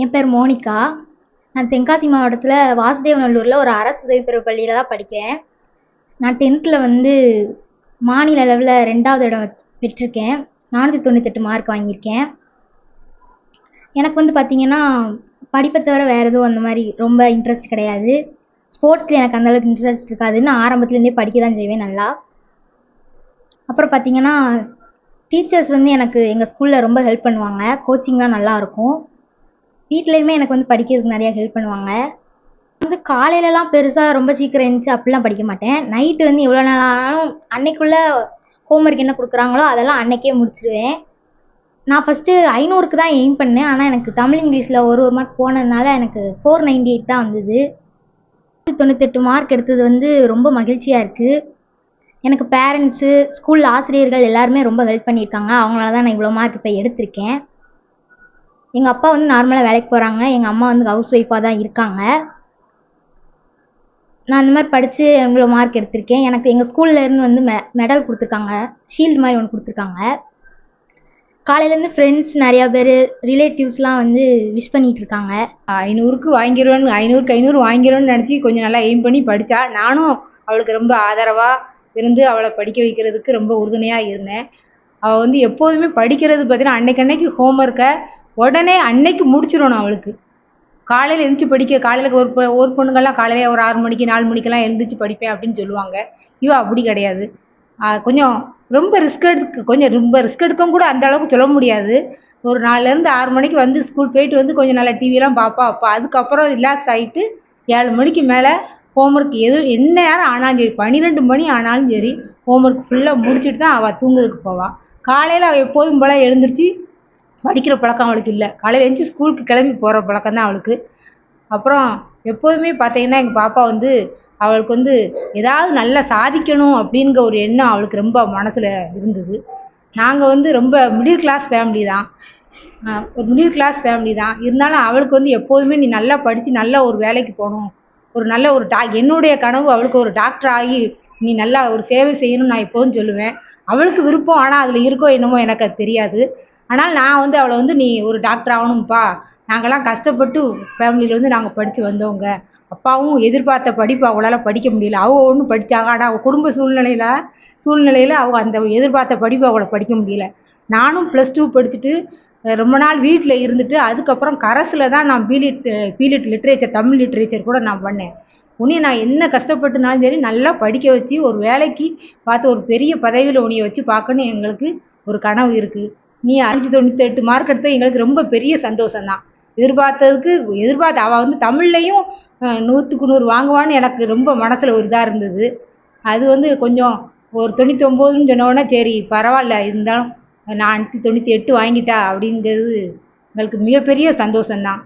என் பேர் மோனிகா. நான் தென்காசி மாவட்டத்தில் வாசுதேவநல்லூரில் ஒரு அரசு உதவி பெறும் பள்ளியில் தான் படிக்கிறேன். நான் 10th வந்து மாநில அளவில் 2வது இடம் பெற்றிருக்கேன். 498 மார்க் வாங்கியிருக்கேன். எனக்கு வந்து பார்த்திங்கன்னா படிப்பை தவிர வேறு எதுவும் அந்த மாதிரி ரொம்ப இன்ட்ரெஸ்ட் கிடையாது. ஸ்போர்ட்ஸில் எனக்கு அந்தளவுக்கு இன்ட்ரெஸ்ட் இருக்காதுன்னு ஆரம்பத்துலேருந்தே படிக்க தான் செய்வேன் நல்லா. அப்புறம் பார்த்திங்கன்னா டீச்சர்ஸ் வந்து எனக்கு எங்கள் ஸ்கூலில் ரொம்ப ஹெல்ப் பண்ணுவாங்க. கோச்சிங்லாம் நல்லாயிருக்கும். வீட்லேயுமே எனக்கு வந்து படிக்கிறதுக்கு நிறையா ஹெல்ப் பண்ணுவாங்க. வந்து காலையிலலாம் பெருசாக ரொம்ப சீக்கிரம் எழுந்துச்சி அப்படிலாம் படிக்க மாட்டேன். நைட்டு வந்து எவ்வளோ நேரம் ஆனாலும் அன்னைக்குள்ளே ஹோம்ஒர்க் என்ன கொடுக்குறாங்களோ அதெல்லாம் அன்னைக்கே முடிச்சிடுவேன். நான் ஃபஸ்ட்டு 500க்கு தான் எய்ம் பண்ணேன். ஆனால் எனக்கு தமிழ் இங்கிலீஷில் ஒரு மார்க் போனதுனால எனக்கு 498 தான் வந்தது. 98 மார்க் எடுத்தது வந்து ரொம்ப மகிழ்ச்சியாக இருக்குது. எனக்கு பேரண்ட்ஸு, ஸ்கூல் ஆசிரியர்கள் எல்லாருமே ரொம்ப ஹெல்ப் பண்ணியிருக்காங்க. அவங்களால தான் நான் இவ்வளோ மார்க் இப்போ எடுத்திருக்கேன். எங்கள் அப்பா வந்து நார்மலாக வேலைக்கு போகிறாங்க. எங்கள் அம்மா வந்து ஹவுஸ் ஒய்ஃபாக தான் இருக்காங்க. நான் இந்த மாதிரி படித்து இவ்வளோ மார்க் எடுத்திருக்கேன். எனக்கு எங்கள் ஸ்கூல்லேருந்து வந்து மெடல் கொடுத்துருக்காங்க. ஷீல்டு மாதிரி ஒன்று கொடுத்துருக்காங்க. காலையிலேருந்து ஃப்ரெண்ட்ஸ் நிறையா பேர், ரிலேட்டிவ்ஸ்லாம் வந்து விஷ் பண்ணிகிட்டு இருக்காங்க. 500க்கு வாங்கிடுவேன்னு 500க்கு 500 வாங்கிடுவேன்னு நினச்சி கொஞ்சம் நல்லா எய்ம் பண்ணி படித்தா. நானும் அவளுக்கு ரொம்ப ஆதரவாக இருந்து அவளை படிக்க வைக்கிறதுக்கு ரொம்ப உறுதுணையாக இருந்தேன். அவள் வந்து எப்போதுமே படிக்கிறது பார்த்தீங்கன்னா அன்னைக்கு ஹோம்ஒர்க்கை உடனே அன்னைக்கு முடிச்சிடணும். அவளுக்கு காலையில் எழுந்திரிச்சி படிக்க காலையில் ஒரு பொண்ணுங்கள்லாம் காலையில் ஒரு 6 மணிக்கு 4 மணிக்கெல்லாம் எழுந்திரிச்சி படிப்பேன் அப்படின்னு சொல்லுவாங்க. இவ அப்படி கிடையாது. கொஞ்சம் ரொம்ப ரிஸ்க் எடுக்கவும் கூட அந்த அளவுக்கு சொல்ல முடியாது. ஒரு 4லேருந்து 6 மணிக்கு வந்து ஸ்கூல் போயிட்டு வந்து கொஞ்சம் நல்லா டிவிலாம் பார்ப்பா. அதுக்கப்புறம் ரிலாக்ஸ் ஆகிட்டு 7 மணிக்கு மேலே ஹோம்ஒர்க் என்ன நேரம் ஆனாலும் சரி, 12 மணி ஆனாலும் சரி, ஹோம்ஒர்க் ஃபுல்லாக முடிச்சுட்டு தான் அவள் தூங்குறதுக்கு போவாள். காலையில் அவள் எப்போதும் போல் எழுந்திரிச்சி படிக்கிற பழக்கம் அவளுக்கு இல்லை. காலையில் எழுந்திரிச்சி ஸ்கூலுக்கு கிளம்பி போகிற பழக்கம் தான் அவளுக்கு. அப்புறம் எப்போதுமே பார்த்தீங்கன்னா எங்கள் பாப்பா வந்து அவளுக்கு வந்து ஏதாவது நல்லா சாதிக்கணும் அப்படிங்கிற ஒரு எண்ணம் அவளுக்கு ரொம்ப மனசில் இருந்தது. நாங்கள் வந்து ரொம்ப மிடில் கிளாஸ் ஃபேமிலி தான். ஒரு மிடில் கிளாஸ் ஃபேமிலி தான். இருந்தாலும் அவளுக்கு வந்து எப்போதுமே நீ நல்லா படித்து நல்ல ஒரு வேலைக்கு போகணும், ஒரு நல்ல ஒரு என்னுடைய கனவு அவளுக்கு ஒரு டாக்டர் ஆகி நீ நல்லா ஒரு சேவை செய்யணும்னு நான் எப்போதும் சொல்லுவேன். அவளுக்கு விருப்பம். ஆனால் அதில் இருக்கோ என்னமோ எனக்கு அது தெரியாது. ஆனால் நான் வந்து அவளை வந்து நீ ஒரு டாக்டர் ஆகணும்ப்பா, நாங்கள்லாம் கஷ்டப்பட்டு ஃபேமிலியில் வந்து நாங்கள் படித்து வந்தவங்க, அப்பாவும் எதிர்பார்த்த படிப்பு அவங்களால படிக்க முடியல. அவங்க ஒன்றும் படித்தாங்க. ஆனால் அவங்க குடும்ப சூழ்நிலையில் அவங்க அந்த எதிர்பார்த்த படிப்பு அவங்கள படிக்க முடியல. நானும் +2 படிச்சுட்டு ரொம்ப நாள் வீட்டில் இருந்துட்டு அதுக்கப்புறம் கரஸில் தான் நான் பிலிட் லிட்ரேச்சர், தமிழ் லிட்ரேச்சர் கூட நான் பண்ணேன். உன்னை நான் என்ன கஷ்டப்பட்டுனாலும் சரி நல்லா படிக்க வச்சு ஒரு வேலைக்கு பார்த்து ஒரு பெரிய பதவியில் உன்னைய வச்சு பார்க்கணும் எங்களுக்கு ஒரு கனவு இருக்குது. நீ 598 மார்க் எடுத்தது எங்களுக்கு ரொம்ப பெரிய சந்தோஷம்தான். அவள் வந்து தமிழ்லையும் 100க்கு 100 வாங்குவான்னு எனக்கு ரொம்ப மனசில் ஒரு இதாக இருந்தது. அது வந்து கொஞ்சம் ஒரு 99ன்னு சொன்னோடனே சரி பரவாயில்ல, இருந்தாலும் 498 வாங்கிட்டா அப்படிங்கிறது எங்களுக்கு மிகப்பெரிய சந்தோஷம்தான்.